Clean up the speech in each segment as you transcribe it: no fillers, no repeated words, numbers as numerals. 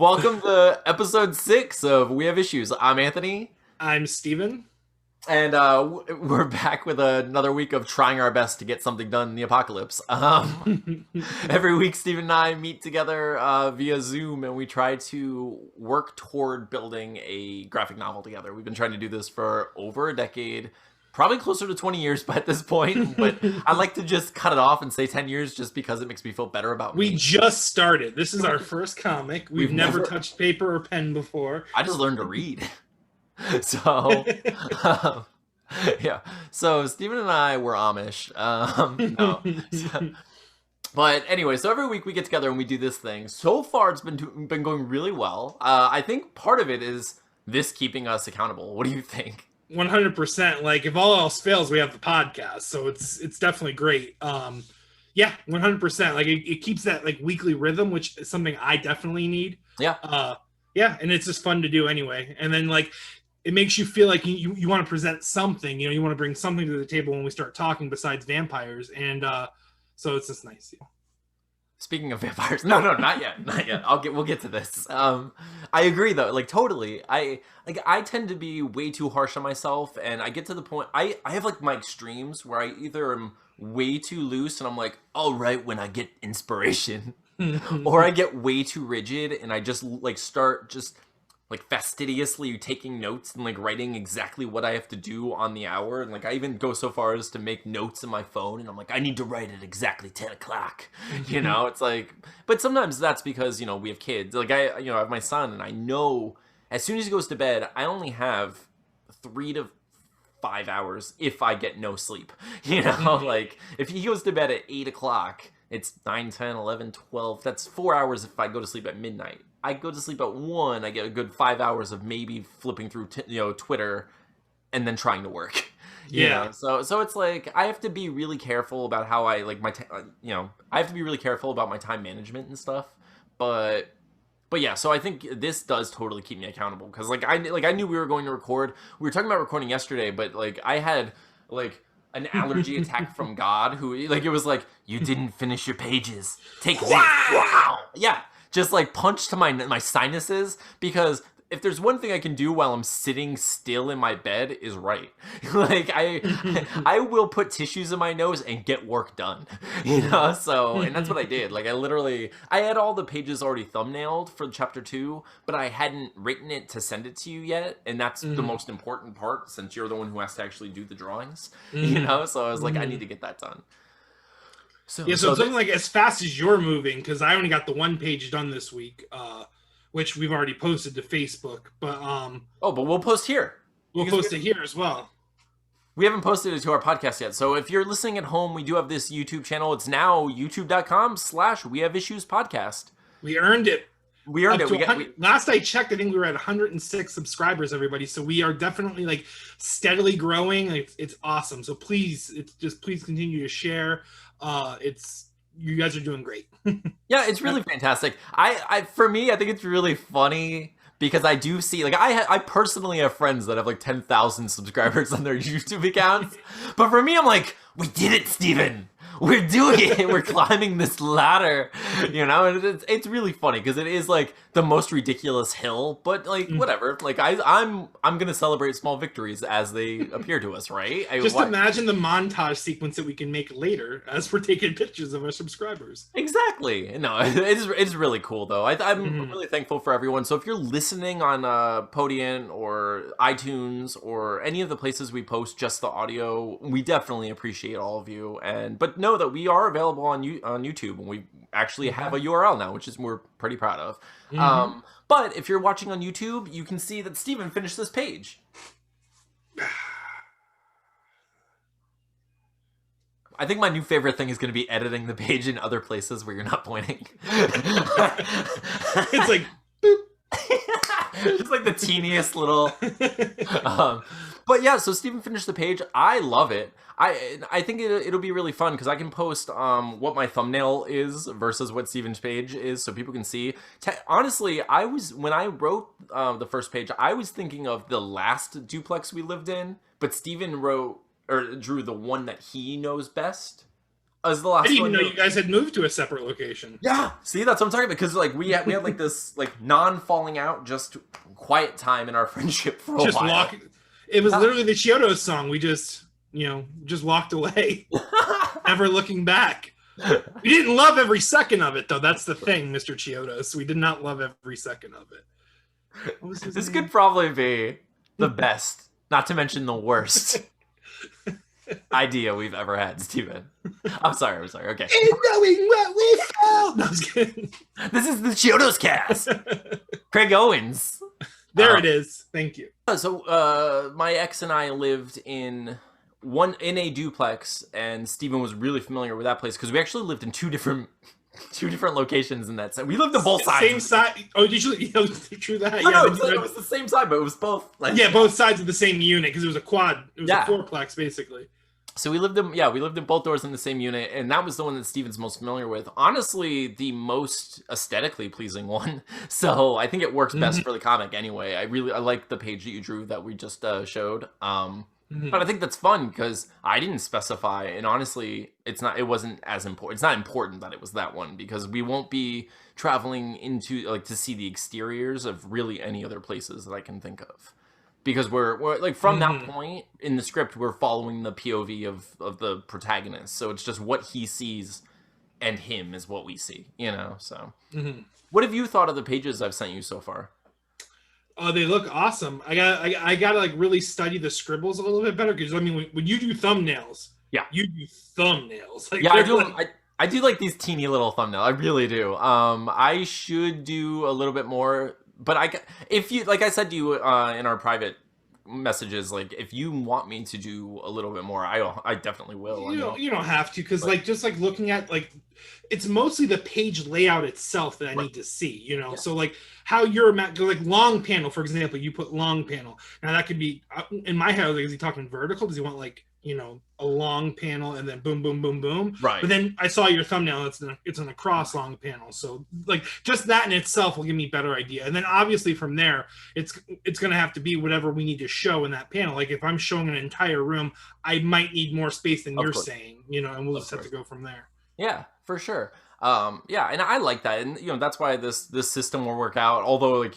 Welcome to episode 6 of We Have Issues. I'm Anthony. I'm Steven. And we're back with another week of trying our best to get something done in the apocalypse. Every week, Steven and I meet together via Zoom, and we try to work toward building a graphic novel together. We've been trying to do this for over a decade, probably closer to 20 years by this point, but I like to just cut it off and say 10 years just because it makes me feel better about me. We just started. This is our first comic. We've never touched paper or pen before. I just learned to read. So, yeah. So Steven and I were Amish. But anyway, so every week we get together and we do this thing. So far, it's been going really well. I think part of it is this keeping us accountable. What do you think? 100%. Like, if all else fails, we have the podcast, so it's definitely great. Yeah, 100%. Like, it keeps that like weekly rhythm, which is something I definitely need. Yeah. Yeah, and it's just fun to do anyway. And then like, it makes you feel like you want to present something. You know, you want to bring something to the table when we start talking besides vampires, and so it's just nice. Yeah. Speaking of vampires, no, not yet. We'll get to this. I agree though, like totally. I tend to be way too harsh on myself, and I get to the point. I have like my extremes where I either am way too loose, and I'm like, all right, when I get inspiration, or I get way too rigid, and I just like start just like fastidiously taking notes and like writing exactly what I have to do on the hour. And like I even go so far as to make notes in my phone, and I'm like, I need to write at exactly 10 o'clock. You know, it's like, but sometimes that's because, you know, we have kids. Like I have my son, and I know as soon as he goes to bed, I only have 3 to 5 hours if I get no sleep. You know, like if he goes to bed at 8 o'clock, it's 9, 10, 11, 12. That's 4 hours if I go to sleep at midnight. I go to sleep at 1, I get a good 5 hours of maybe flipping through Twitter and then trying to work. You know? So it's like I have to be really careful about how I like my I have to be really careful about my time management and stuff. But yeah, so I think this does totally keep me accountable, because like I knew we were going to record. We were talking about recording yesterday, but like I had like an allergy attack from God, who like it was like, you didn't finish your pages. Take this. Wow. Yeah. Just like punch to my sinuses, because if there's one thing I can do while I'm sitting still in my bed is write. Like I will put tissues in my nose and get work done, you know? So, and that's what I did. Like I had all the pages already thumbnailed for chapter 2, but I hadn't written it to send it to you yet. And that's the most important part, since you're the one who has to actually do the drawings, you know? So I was like, I need to get that done. So it's something like as fast as you're moving, because I only got the 1 page done this week, which we've already posted to Facebook. But but we'll post here. We'll post it here as well. We haven't posted it to our podcast yet, so if you're listening at home, we do have this YouTube channel. It's now youtube.com/wehaveissuespodcast. We earned it. We last I checked, I think we were at 106 subscribers, everybody. So we are definitely like steadily growing. It's awesome. So please continue to share. You guys are doing great. Yeah, it's really fantastic. For me, I think it's really funny, because I do see, like, I personally have friends that have like 10,000 subscribers on their YouTube accounts, but for me, I'm like, we did it, Steven. We're doing it. We're climbing this ladder, you know. And it's really funny, because it is like the most ridiculous hill, but like whatever. Like I'm gonna celebrate small victories as they appear to us, right? Imagine the montage sequence that we can make later as we're taking pictures of our subscribers. Exactly. No, it's really cool though. I'm really thankful for everyone. So if you're listening on Podium or iTunes or any of the places we post just the audio, we definitely appreciate all of you. But know that we are available on YouTube, and we actually have a URL now, which is we're pretty proud of. But if you're watching on YouTube, you can see that Steven finished this page. I think my new favorite thing is going to be editing the page in other places where you're not pointing. It's like just like the teeniest little but yeah, so Steven finished the page. I love it. I think it'll be really fun, because I can post what my thumbnail is versus what Steven's page is, so people can see. Honestly, when I wrote the first page, I was thinking of the last duplex we lived in, but Steven drew the one that he knows best. As the last I didn't one. even know you guys had moved to a separate location. Yeah, see, that's what I'm talking about. Because like we had like this like non-falling out, just quiet time in our friendship for a Just while. walk. It was literally the Chiodos song. We just, just walked away, never looking back. We didn't love every second of it, though. That's the thing, Mr. Chiodos. We did not love every second of it. This could probably be the best, not to mention the worst idea we've ever had, Steven. I'm sorry. Okay. And knowing what we felt. No, I was kidding. This is the Chiodos cast. Craig Owens. There it is. Thank you. So my ex and I lived in a duplex, and Steven was really familiar with that place because we actually lived in two different locations in that. We lived on both sides. Same side. Oh, usually true that. No, it was the same side, but it was both. Like, both sides of the same unit because it was a quad. It was a fourplex basically. So we lived in both doors in the same unit, and that was the one that Steven's most familiar with. Honestly, the most aesthetically pleasing one. So I think it works best for the comic anyway. I like the page that you drew that we just showed. But I think that's fun because I didn't specify, and honestly, it wasn't as important. It's not important that it was that one because we won't be traveling into to see the exteriors of really any other places that I can think of. Because we're like from that point in the script, we're following the POV of the protagonist. So it's just what he sees and him is what we see, so. What have you thought of the pages I've sent you so far? Oh, they look awesome. I gotta like really study the scribbles a little bit better because I mean when you do thumbnails, you do thumbnails. Like, yeah, I do like these teeny little thumbnails. I really do. I should do a little bit more. But if you, like I said to you in our private messages, like if you want me to do a little bit more, I definitely will. You don't have to because just looking at it's mostly the page layout itself that I need to see. Yeah. So like how you're long panel, for example, you put long panel. Now that could be in my head. Is he talking vertical? Does he want a long panel and then boom, boom, boom, boom? Right. But then I saw your thumbnail. It's an across long panel. So just that in itself will give me a better idea. And then obviously from there, it's going to have to be whatever we need to show in that panel. Like if I'm showing an entire room, I might need more space than you're saying, and we'll just have to go from there. Yeah, for sure. And I like that. And, that's why this system will work out. Although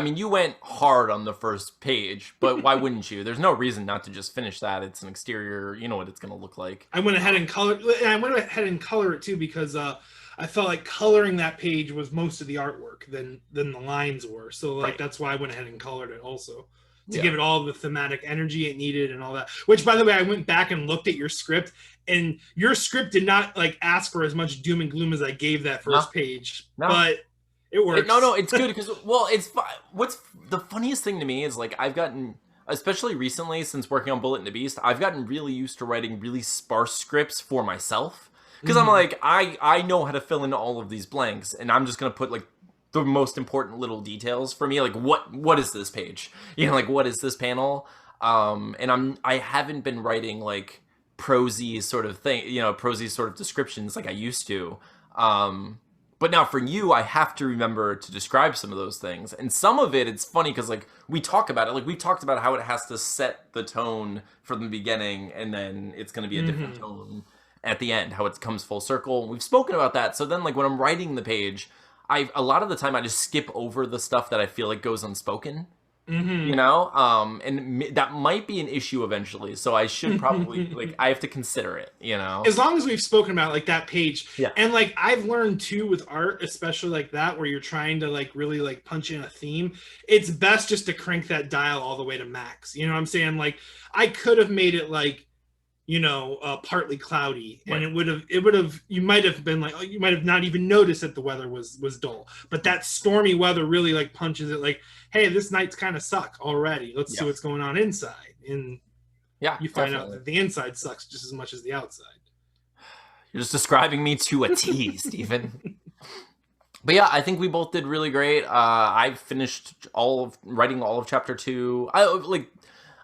you went hard on the first page, but why wouldn't you? There's no reason not to just finish that. It's an exterior, you know what it's going to look like. I went ahead and colored it too because I felt like coloring that page was most of the artwork than the lines were. So that's why I went ahead and colored it also to give it all the thematic energy it needed and all that. Which, by the way, I went back and looked at your script, and your script did not ask for as much doom and gloom as I gave that first page, but. It works. No, it's good because what's the funniest thing to me is I've gotten, especially recently since working on Bullet and the Beast, I've gotten really used to writing really sparse scripts for myself because I'm I know how to fill in all of these blanks and I'm just gonna put the most important little details for me, what is this page, what is this panel, and I haven't been writing prosy sort of thing, prosy sort of descriptions like I used to. But now for you, I have to remember to describe some of those things. And some of it's funny because we talk about it. We talked about how it has to set the tone from the beginning and then it's going to be a different tone at the end, how it comes full circle. We've spoken about that. So then when I'm writing the page, a lot of the time I just skip over the stuff that I feel goes unspoken. And that might be an issue eventually, so I should probably I have to consider it, as long as we've spoken about that page. Yeah. And I've learned too with art, especially that where you're trying to really punch in a theme, it's best just to crank that dial all the way to max. You know what I'm saying? I could have made it partly cloudy, and it would have you might have been you might have not even noticed that the weather was dull, but that stormy weather really punches it hey, this night's kind of suck already, let's see what's going on inside, and you find out that the inside sucks just as much as the outside. You're just describing me to a T, Stephen. But yeah, I think we both did really great. I finished writing all of chapter 2.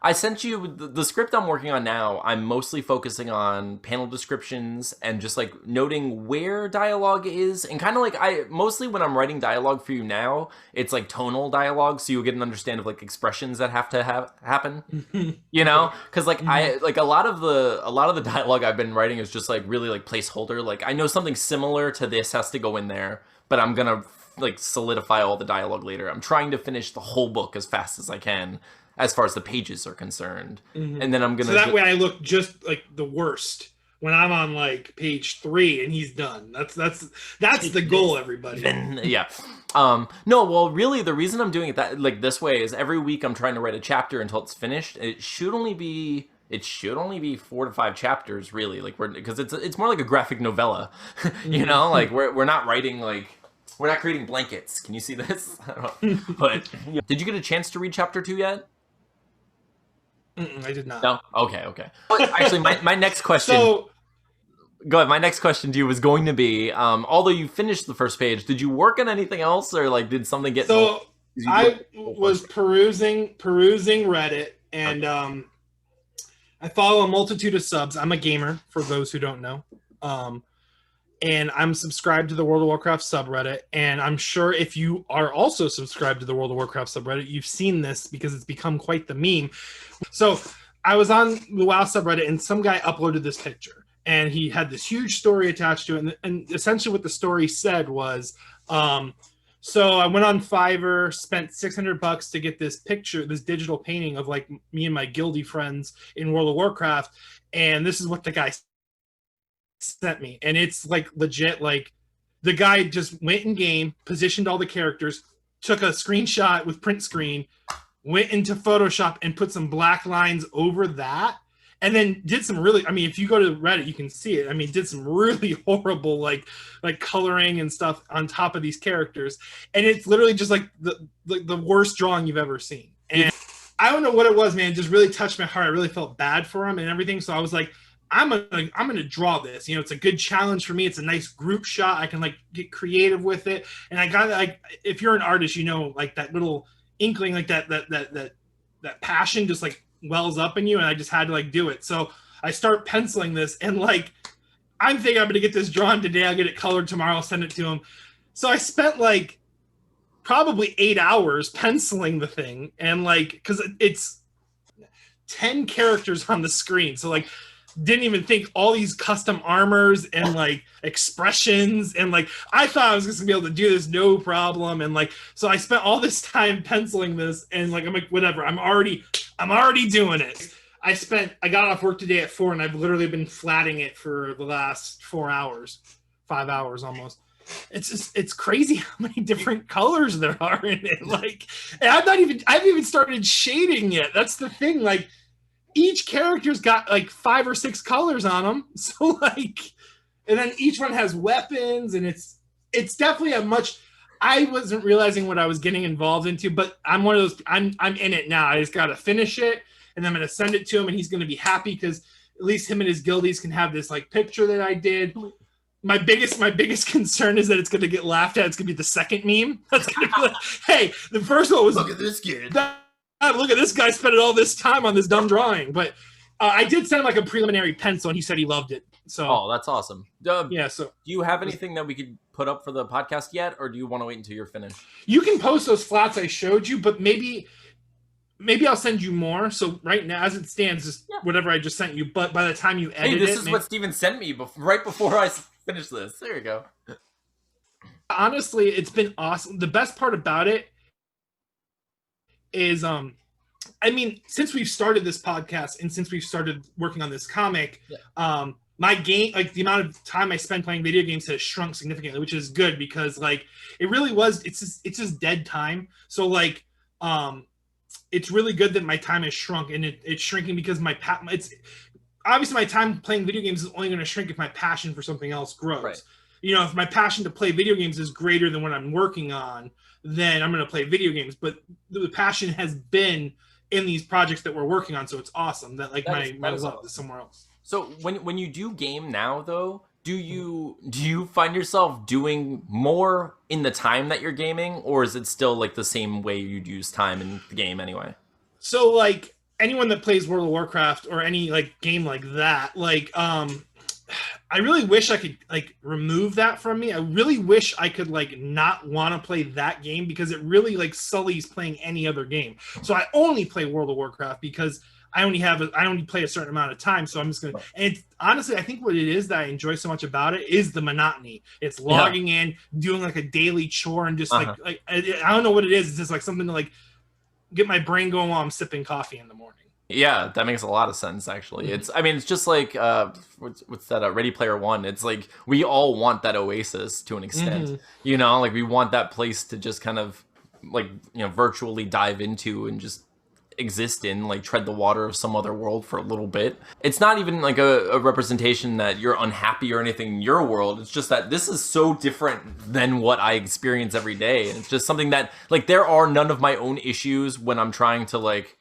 I sent you the script I'm working on now. I'm mostly focusing on panel descriptions and just like noting where dialogue is, and kind of like I mostly when I'm writing dialogue for you now, it's like tonal dialogue, so you'll get an understanding of like expressions that have to happen. You know, because like I like a lot of the dialogue I've been writing is just like really like placeholder. Like I know something similar to this has to go in there, but I'm gonna like solidify all the dialogue later. I'm trying to finish the whole book as fast as I can, as far as the pages are concerned, and then I'm gonna. So that way, I look just like the worst when I'm on like page 3 and he's done. That's the goal, everybody. Yeah. No, well, really, the reason I'm doing it that like this way is every week I'm trying to write a chapter until it's finished. It should only be 4 to 5 chapters, really, like because it's more like a graphic novella, you know, like we're not writing like. We're not creating blankets. Can you see this? I don't know. But did you get a chance to read chapter 2 yet? I did not. No? Okay. Actually, my next question... Go ahead. My next question to you was going to be, although you finished the first page, did you work on anything else, or like did something get... So, I was perusing Reddit, and I follow a multitude of subs. I'm a gamer, for those who don't know. And I'm subscribed to the World of Warcraft subreddit, and I'm sure if you are also subscribed to the World of Warcraft subreddit, you've seen this because it's become quite the meme. So I was on the WoW subreddit, and some guy uploaded this picture, and he had this huge story attached to it, and essentially what the story said was, so I went on Fiverr, spent $600 to get this picture, this digital painting of like me and my guildy friends in World of Warcraft, and this is what the guy sent me, and it's like legit. Like the guy just went in game, positioned all the characters, took a screenshot with print screen, went into Photoshop and put some black lines over that, and then did some really, I mean, if you go to Reddit you can see it, I mean, did some really horrible like coloring and stuff on top of these characters, and it's literally just like the worst drawing you've ever seen. And I don't know what it was, man, it just really touched my heart. I really felt bad for him and everything, so I was like, I'm gonna draw this. You know, it's a good challenge for me. It's a nice group shot. I can like get creative with it. And I got like, if you're an artist, you know, like that little inkling, like that passion just like wells up in you. And I just had to like do it. So I start penciling this, and like I'm thinking I'm gonna get this drawn today. I'll get it colored tomorrow. I'll send it to him. So I spent like probably 8 hours penciling the thing, and like because it's 10 characters on the screen. So like. Didn't even think all these custom armors and like expressions, and like I thought I was just gonna be able to do this no problem, and like so I spent all this time penciling this, and like I'm like, whatever, I'm already doing it. I got off work today at 4, and I've literally been flatting it for the last 4 hours, 5 hours almost. It's crazy how many different colors there are in it. Like, and I haven't even started shading yet. That's the thing. Like, each character's got like 5 or 6 colors on them. So like, and then each one has weapons, and it's definitely a much. I wasn't realizing what I was getting involved into, but I'm one of those. I'm in it now. I just got to finish it, and I'm going to send it to him, and he's going to be happy because at least him and his guildies can have this like picture that I did. My biggest concern is that it's going to get laughed at. It's going to be the second meme. That's going to be like, hey, the first one was, look at this kid. Look at this guy spending all this time on this dumb drawing. But I did send him like a preliminary pencil, and he said he loved it. So that's awesome. Yeah. So do you have anything that we could put up for the podcast yet, or do you want to wait until you're finished? You can post those flats I showed you, but maybe I'll send you more. So right now, as it stands, just whatever I just sent you. But by the time you edit this is what Steven sent me right before I finished this. There you go. Honestly, it's been awesome. The best part about it is I mean, since we've started this podcast and since we've started working on this comic, my game, like the amount of time I spend playing video games has shrunk significantly, which is good because like it really was, it's just dead time. So like it's really good that my time has shrunk, and it's shrinking because it's obviously my time playing video games is only going to shrink if my passion for something else grows. Right. You know, if my passion to play video games is greater than what I'm working on, then I'm going to play video games. But the passion has been in these projects that we're working on, so it's awesome that like my love is somewhere else. So when you do game now, though, do you find yourself doing more in the time that you're gaming, or is it still like the same way you'd use time in the game anyway? So like anyone that plays World of Warcraft or any like game like that, like I really wish I could like remove that from me. I really wish I could like not want to play that game because it really like sullies playing any other game. So I only play World of Warcraft because I only play a certain amount of time. So I'm just gonna. And it's, honestly, I think what it is that I enjoy so much about it is the monotony. It's logging in, doing like a daily chore, and just like I don't know what it is. It's just like something to like get my brain going while I'm sipping coffee in the morning. Yeah, that makes a lot of sense, actually. I mean, it's just like, what's that, Ready Player One. It's like, we all want that oasis to an extent, you know? Like, we want that place to just kind of, like, you know, virtually dive into and just exist in, like, tread the water of some other world for a little bit. It's not even, like, a representation that you're unhappy or anything in your world. It's just that this is so different than what I experience every day. And it's just something that, like, there are none of my own issues when I'm trying to, like,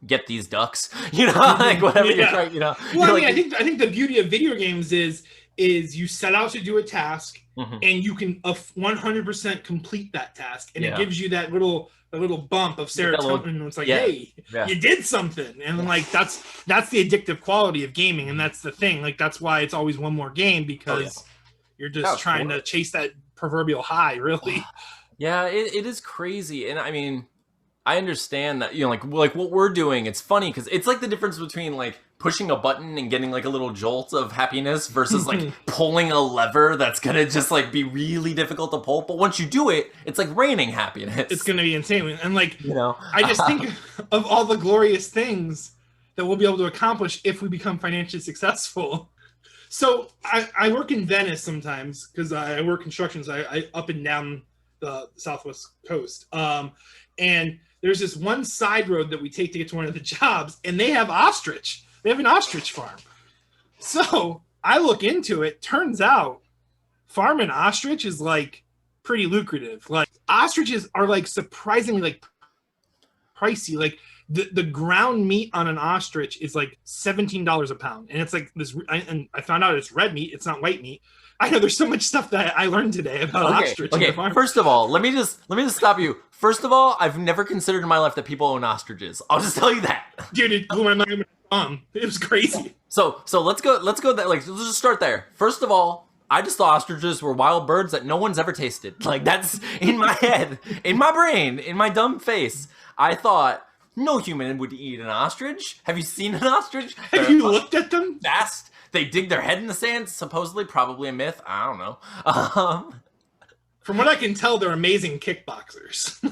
get these ducks, you know, like whatever you're trying, you know. Well, I mean, like, I think the beauty of video games is you set out to do a task and you can 100% complete that task, and it gives you that little bump of serotonin. And it's like, hey, you did something, and like that's the addictive quality of gaming, and that's the thing. Like that's why it's always one more game because you're just trying to chase that proverbial high, really. Yeah, it is crazy, and I mean, I understand that, you know, like what we're doing, it's funny because it's like the difference between like pushing a button and getting like a little jolt of happiness versus like pulling a lever that's gonna just like be really difficult to pull. But once you do it, it's like raining happiness. It's gonna be insane. And like, you know, I just think of all the glorious things that we'll be able to accomplish if we become financially successful. So I work in Venice sometimes because I work construction. So I up and down the Southwest coast. And there's this one side road that we take to get to one of the jobs, and they have ostrich. They have an ostrich farm. So I look into it. Turns out farming ostrich is like pretty lucrative. Like ostriches are like surprisingly like pricey. Like the ground meat on an ostrich is like $17 a pound, and it's like this. And I found out it's red meat. It's not white meat. I know there's so much stuff that I learned today about ostrich. Okay, first of all, let me just stop you. First of all, I've never considered in my life that people own ostriches. I'll just tell you that. Dude, it blew my mind. It was crazy. So let's go there. Like, let's just start there. First of all, I just thought ostriches were wild birds that no one's ever tasted. Like, that's in my head, in my brain, in my dumb face. I thought no human would eat an ostrich. Have you seen an ostrich? Have you looked at them? Fast. They dig their head in the sand. Supposedly, probably a myth. I don't know. From what I can tell, they're amazing kickboxers.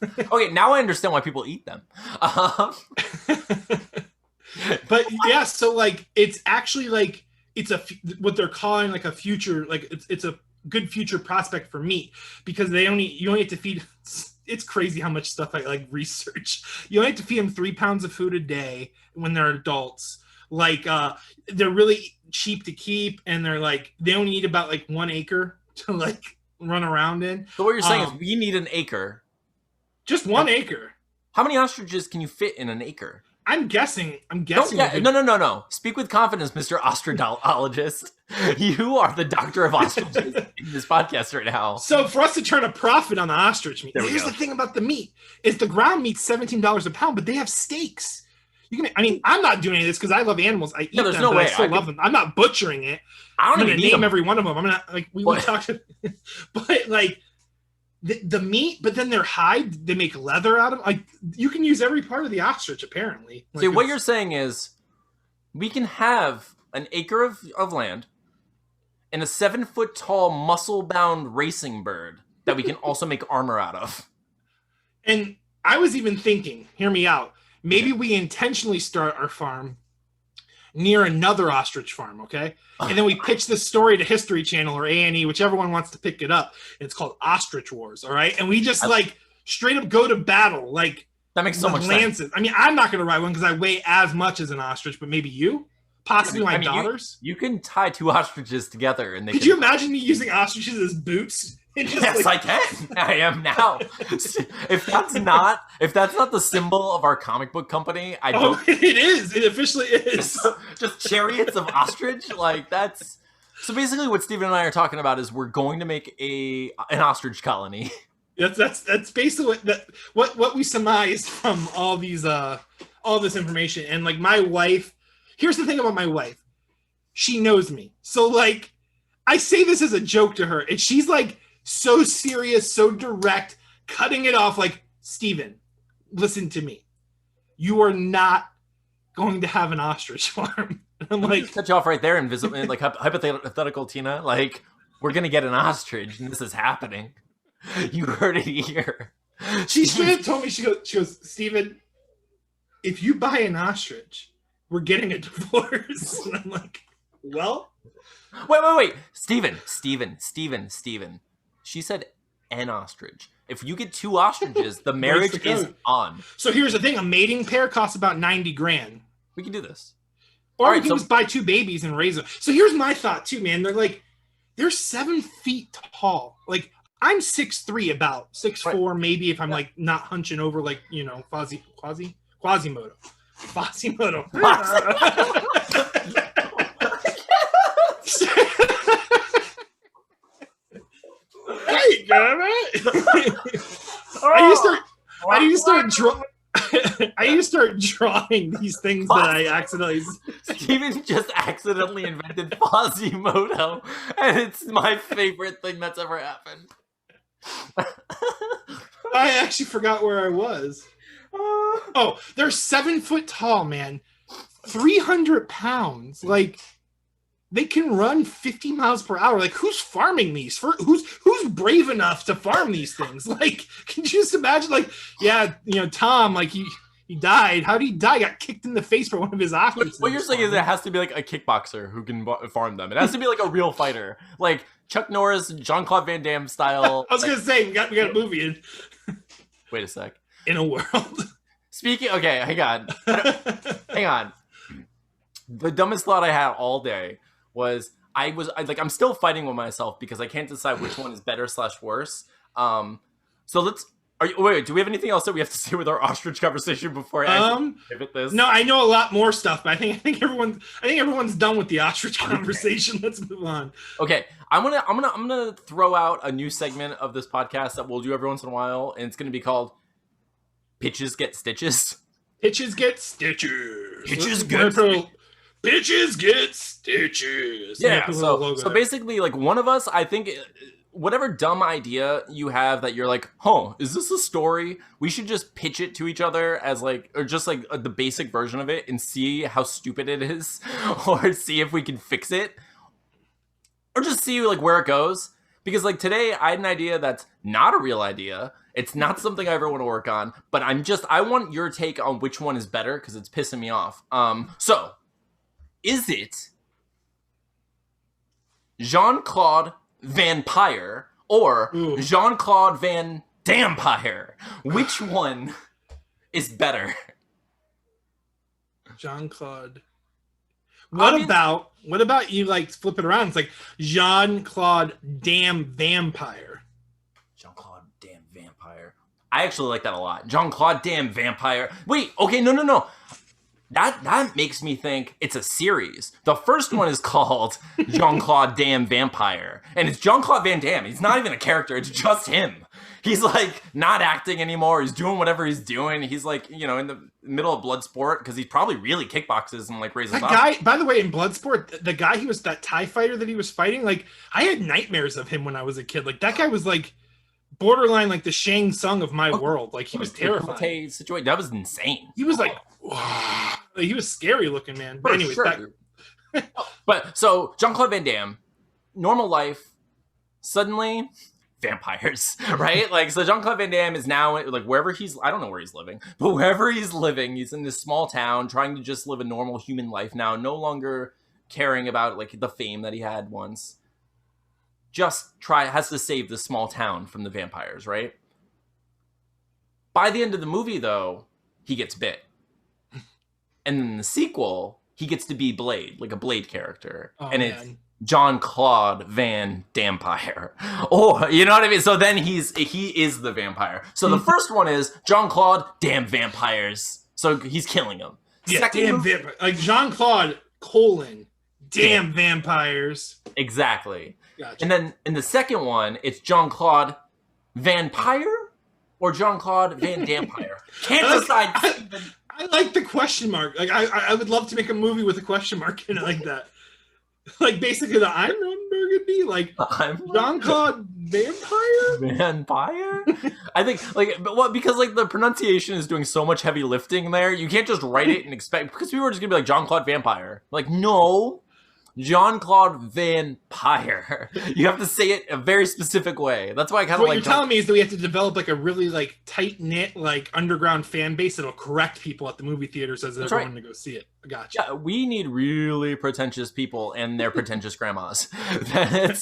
Okay, now I understand why people eat them. But yeah, so like it's actually like it's what they're calling like a future, like it's a good future prospect for meat because you only have to feed. It's crazy how much stuff I like research. You only have to feed them 3 pounds of food a day when they're adults. Like they're really cheap to keep, and they're like they only need about like 1 acre to like run around in. So what you're saying is we need an acre. Just 1 acre. How many ostriches can you fit in an acre? I'm guessing. No. Speak with confidence, Mr. Ostricologist. You are the doctor of ostriches in this podcast right now. So for us to turn a profit on the ostrich meat, here's the thing about the meat: is the ground meat's $17 a pound, but they have steaks. I'm not doing any of this because I love animals. I eat them, but I still love them. I'm not butchering it. I'm going to name every one of them. I'm going to like we talked, but like the meat. But then their hide, they make leather out of. Like you can use every part of the ostrich apparently. Like, see, what you're saying is we can have an acre of land and a 7-foot tall, muscle-bound racing bird that we can also make armor out of. And I was even thinking, hear me out. Maybe we intentionally start our farm near another ostrich farm, okay? And then we pitch this story to History Channel or A&E, whichever one wants to pick it up. It's called Ostrich Wars, all right? And we just like straight up go to battle, like that makes so much lances. sense. I mean, I'm not going to ride one because I weigh as much as an ostrich, but maybe you, possibly my daughters. You can tie 2 ostriches together, and Could you imagine me using ostriches as boots? Yes, I can. I am now. If that's not the symbol of our comic book company, I don't. Oh, it is. It officially is. Just chariots of ostrich, like that's. So basically, what Steven and I are talking about is we're going to make an ostrich colony. That's basically what we surmised from all this information. And like my wife, here's the thing about my wife, she knows me, so like I say this as a joke to her, and she's like so serious, so direct, cutting it off. Like, Steven, listen to me, you are not going to have an ostrich farm. And I'm like, cut you off right there, invisible, like hypothetical Tina, like we're gonna get an ostrich, and this is happening. You heard it here. She straight up told me, she goes, Steven, if you buy an ostrich, we're getting a divorce. And I'm like, well, wait, Steven. She said an ostrich. If you get 2 ostriches, the marriage is on. So here's the thing: a mating pair costs about $90,000. We can do this, or we can just buy 2 babies and raise them. So here's my thought too, man. They're 7 feet tall. Like, I'm 6'3", about 6'4", right. Maybe if I'm like not hunching over, like, you know, Quasimodo. Hey, damn it! I need to start drawing these things that I accidentally. Steven just accidentally invented Quasimodo, and it's my favorite thing that's ever happened. I actually forgot where I was. Oh, they're 7 foot tall, man. 300 pounds. Like, they can run 50 miles per hour. Like, who's farming these? Who's brave enough to farm these things? Like, can you just imagine? Like, yeah, you know, Tom, like he died. How did he die? Got kicked in the face by one of his ostriches. What you're saying is it has to be like a kickboxer who can farm them. It has to be like a real fighter, like Chuck Norris, Jean Claude Van Damme style. I was gonna say we got a movie in. Wait a sec. In a world. Speaking. Okay, hang on. The dumbest thought I had all day was I'm still fighting with myself because I can't decide which one is better / worse. So let's. Wait, do we have anything else that we have to say with our ostrich conversation before I pivot this? No, I know a lot more stuff, but I think everyone's done with the ostrich conversation. Let's move on. Okay, I'm gonna throw out a new segment of this podcast that we'll do every once in a while, and it's gonna be called "Pitches Get Stitches." Pitches get stitches. Pitches get stitches. Yeah. So basically, like, one of us, I think. Whatever dumb idea you have that you're like, is this a story? We should just pitch it to each other as like, or just like the basic version of it and see how stupid it is, or see if we can fix it, or just see like where it goes. Because like today I had an idea that's not a real idea. It's not something I ever want to work on, but I want your take on which one is better because it's pissing me off. So is it Jean Claude Vampire or Jean Claude Van Dampire? Which one is better? Jean Claude. What about you like flip it around? It's like Jean Claude Damn Vampire. Jean Claude Damn Vampire. I actually like that a lot. Jean Claude Damn Vampire. Wait, okay, no. That makes me think it's a series. The first one is called Jean Claude Damn Vampire, and it's Jean Claude Van Damme. He's not even a character; it's just him. He's like not acting anymore. He's doing whatever he's doing. He's like, you know, in the middle of Bloodsport because he probably really kickboxes and like raises. That guy, by the way, in Bloodsport, the guy was that TIE fighter that he was fighting. Like, I had nightmares of him when I was a kid. Like, that guy was like borderline like the Shang Tsung of my world. Like, he was terrifying. That was insane. He was like, wow. He was scary looking, man. But anyways, sure. But so Jean Claude Van Damme, normal life, suddenly vampires, right? Like, so Jean Claude Van Damme is now like wherever I don't know where he's living, but wherever he's living, he's in this small town trying to just live a normal human life now, no longer caring about like the fame that he had once. Has to save this small town from the vampires, right? By the end of the movie, though, he gets bit. And then in the sequel, he gets to be Blade, like a Blade character. Oh, and man. It's Jean Claude Van Dampire. Oh, you know what I mean? So then he is the vampire. So the first one is Jean Claude Damn Vampires. So he's killing them. Yeah, damn vampire. Like Jean Claude Damn Vampires. Exactly. Gotcha. And then in the second one, it's Jean Claude Vampire or Jean Claude Van Dampire? Can't decide. I like the question mark. Like I would love to make a movie with a question mark in it like that. Like basically the I'm Ron Burgundy, like Jean Claude Vampire. I think but what, because like the pronunciation is doing so much heavy lifting there. You can't just write it and expect, because people are just gonna be like Jean Claude Vampire. Like no. Jean Claude Vampire. You have to say it a very specific way. That's why I kind of like. What you're telling me is that we have to develop like a really like tight knit like underground fan base that'll correct people at the movie theaters as they're going to go see it. I gotcha. Yeah, we need really pretentious people and their pretentious grandmas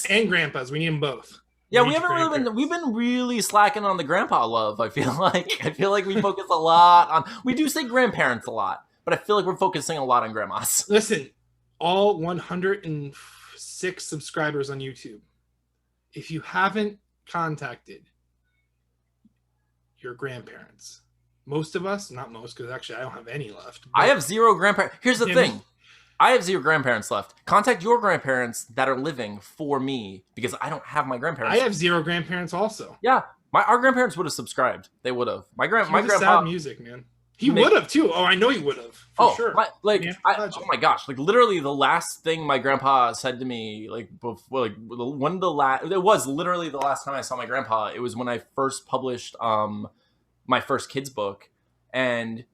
and grandpas. We need them both. Yeah, we haven't really been. We've been really slacking on the grandpa love. I feel like we focus a lot on. We do say grandparents a lot, but I feel like we're focusing a lot on grandmas. Listen. All 106 subscribers on YouTube. If you haven't contacted your grandparents, most of us, not most, because actually I don't have any left. I have 0 grandparents. Here's the thing. I have 0 grandparents left. Contact your grandparents that are living for me, because I don't have my grandparents. I have 0 grandparents also. Yeah. Our grandparents would have subscribed. They would have. My grandpa. Sad music, man. He would have too. Oh, I know he would have. For sure. Oh my gosh! Like literally, the last thing my grandpa said to me, like before, like when it was literally the last time I saw my grandpa. It was when I first published my first kids book, and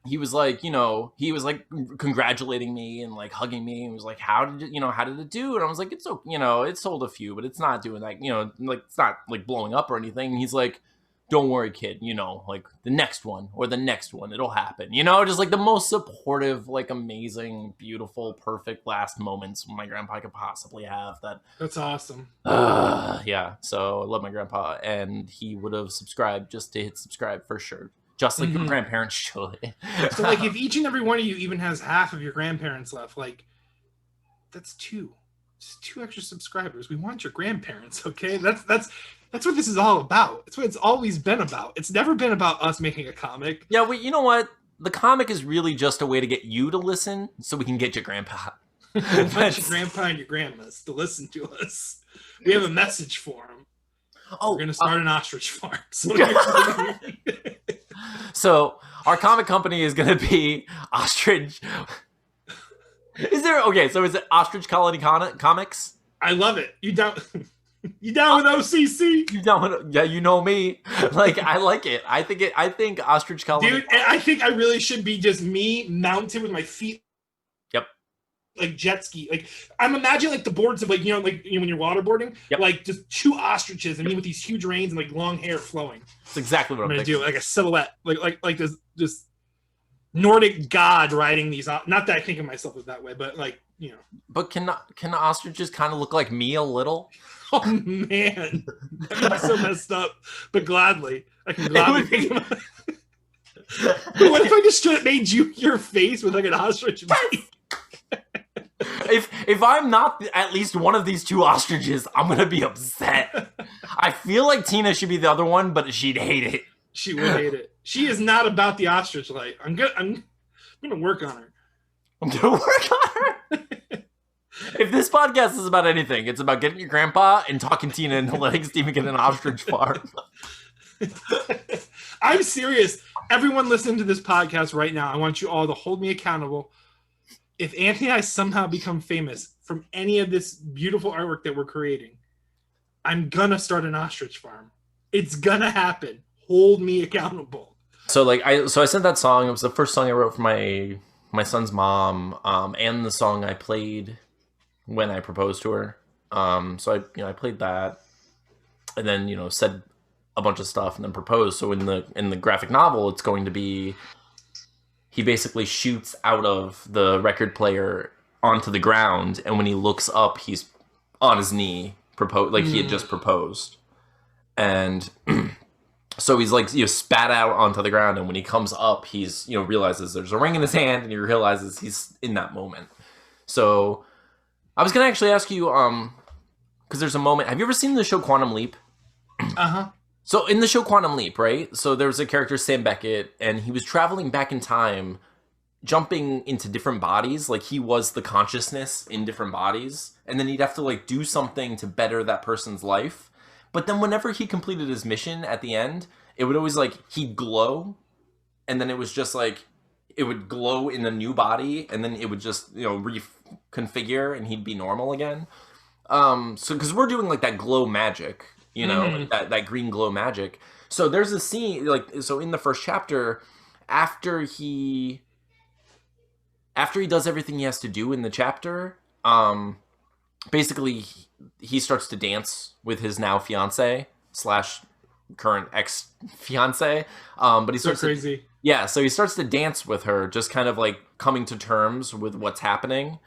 he was like, congratulating me and like hugging me, and was like, how did it do? And I was like, it's so, it sold a few, but it's not doing that, like it's not like blowing up or anything. And he's like, don't worry, kid, like the next one, it'll happen. Just like the most supportive, like amazing, beautiful, perfect last moments my grandpa could possibly have. That's awesome. Yeah. So I love my grandpa, and he would have subscribed just to hit subscribe for sure. Just like your grandparents should. So like if each and every one of you even has half of your grandparents left, like that's 2. Just 2 extra subscribers. We want your grandparents, okay? That's what this is all about. It's what it's always been about. It's never been about us making a comic. Yeah, you know what? The comic is really just a way to get you to listen so we can get your grandpa. Want your grandpa and your grandmas to listen to us. We have a message for them. Oh, we're going to start an ostrich farm. So our comic company is going to be Ostrich. So is it Ostrich Colony Comics? I love it. You down with OCC? You down with, yeah, you know me. Like, I like it. I think Ostrich Colony. Dude, I think I really should be just me mounted with my feet. Yep. Like jet ski. Like I'm imagining like the boards of like, when you're waterboarding, like just 2 ostriches and me with these huge reins and like long hair flowing. That's exactly what I'm gonna do. Like a silhouette. Like this Nordic god riding these. Not that I think of myself as that way, but like, But can the ostriches kind of look like me a little? Oh man, that'd be so messed up. But gladly, I can gladly think about it. But what if I just made your face with like an ostrich? If I'm not at least one of these 2 ostriches, I'm gonna be upset. I feel like Tina should be the other one, but she'd hate it. She would hate it. She is not about the ostrich life. I'm gonna work on her. I'm gonna work on her. If this podcast is about anything, it's about getting your grandpa and talking Tina into letting Steven get an ostrich farm. I'm serious. Everyone listening to this podcast right now, I want you all to hold me accountable. If Anthony and I somehow become famous from any of this beautiful artwork that we're creating, I'm gonna start an ostrich farm. It's gonna happen. Hold me accountable. So I sent that song. It was the first song I wrote for my son's mom, and the song I played when I proposed to her. So I played that, and then said a bunch of stuff, and then proposed. So in the graphic novel, it's going to be he basically shoots out of the record player onto the ground, and when he looks up, he's on his knee, he had just proposed, and so he's like spat out onto the ground, and when he comes up, he's realizes there's a ring in his hand, and he realizes he's in that moment. So I was gonna actually ask you, because there's a moment. Have you ever seen the show Quantum Leap? So in the show Quantum Leap, right? So there was a character, Sam Beckett, and he was traveling back in time, jumping into different bodies. Like he was the consciousness in different bodies, and then he'd have to do something to better that person's life. But then whenever he completed his mission at the end, it would always like he'd glow, and then it was just like it would glow in the new body, and then it would just reconfigure, and he'd be normal again. So because we're doing like that glow magic, like that green glow magic. So there's a scene in the first chapter after he does everything he has to do in the chapter. Basically he starts to dance with his now fiance / current ex fiance. But he starts crazy. So he starts to dance with her, just kind of like coming to terms with what's happening.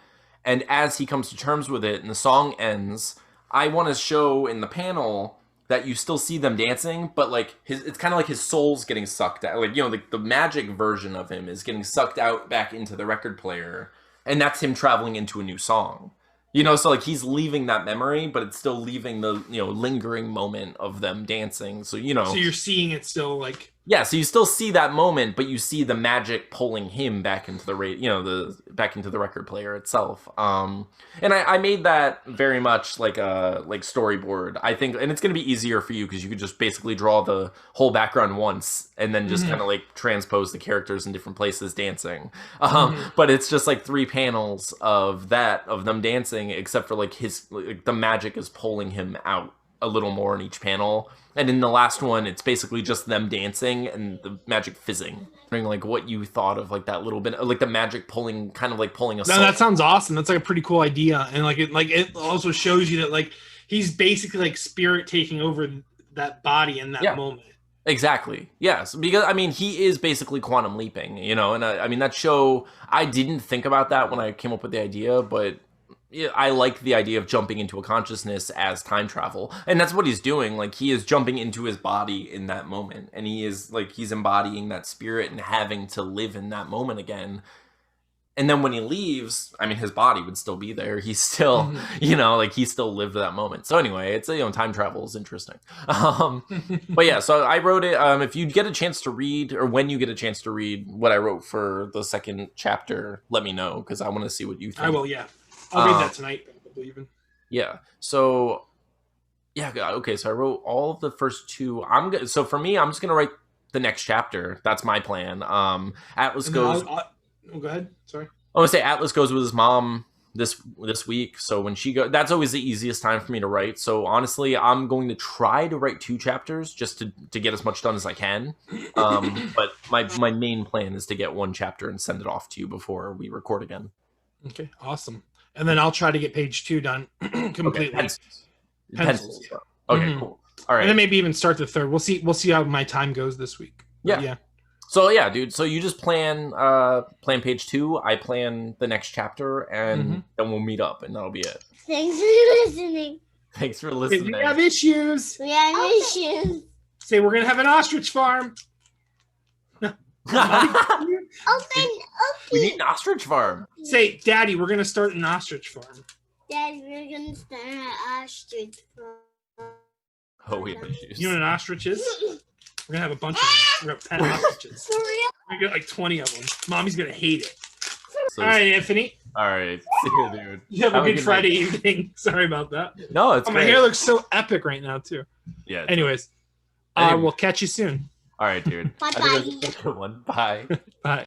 And as he comes to terms with it and the song ends, I want to show in the panel that you still see them dancing, but like it's kind of like his soul's getting sucked out. Like, the magic version of him is getting sucked out back into the record player. And that's him traveling into a new song. So like he's leaving that memory, but it's still leaving the, lingering moment of them dancing. So, So you're seeing it still like... Yeah, so you still see that moment, but you see the magic pulling him back into the back into the record player itself. And I made that very much like a storyboard, I think, and it's gonna be easier for you because you could just basically draw the whole background once and then just kind of like transpose the characters in different places dancing. But it's just like 3 panels of them dancing, except for like the magic is pulling him out a little more in each panel. And in the last one, it's basically just them dancing and the magic fizzing. Like what you thought of like that little bit, like the magic pulling, kind of like pulling a soul. No, that sounds awesome. That's like a pretty cool idea. And it also shows you that like he's basically like spirit taking over that body in that moment. Exactly. Yes. Because he is basically quantum leaping, and that show, I didn't think about that when I came up with the idea, but I like the idea of jumping into a consciousness as time travel. And that's what he's doing. Like, he is jumping into his body in that moment. And he is, like, he's embodying that spirit and having to live in that moment again. And then when he leaves, his body would still be there. He's still, he still lived that moment. So anyway, it's, time travel is interesting. But yeah, so I wrote it. If you get a chance to read, or when you get a chance to read what I wrote for the second chapter, let me know, because I want to see what you think. I will, yeah. I'll read that tonight, probably even. Yeah. So, yeah. Okay. So I wrote all of the first 2. So for me, I'm just gonna write the next chapter. That's my plan. Atlas goes. Go ahead. Sorry. I want to say Atlas goes with his mom this week. So when she goes, that's always the easiest time for me to write. So honestly, I'm going to try to write 2 chapters just to get as much done as I can. But my main plan is to get 1 chapter and send it off to you before we record again. Okay. Awesome. And then I'll try to get page 2 done completely. Okay, pencils. Okay, cool. All right. And then maybe even start the 3rd. We'll see how my time goes this week. Yeah. So yeah, dude. So you just plan page 2. I plan the next chapter, and then we'll meet up, and that'll be it. Thanks for listening. Thanks for listening. We have issues. Issues. Say we're gonna have an ostrich farm. Open. We need an ostrich farm. Say, Daddy, we're gonna start an ostrich farm. Daddy, we're gonna start an ostrich farm. Oh, we have issues. You know what an ostrich is? We're gonna have a bunch of them. We're gonna pet ostriches. For real? We're gonna get like 20 of them. Mommy's gonna hate it. So, all right, Anthony. All right. See you, dude. You have a good Friday evening. Sorry about that. No, it's my hair looks so epic right now, too. Yeah. Anyways, we'll catch you soon. All right, dude. Bye-bye. I think that's a good one. Bye. Bye.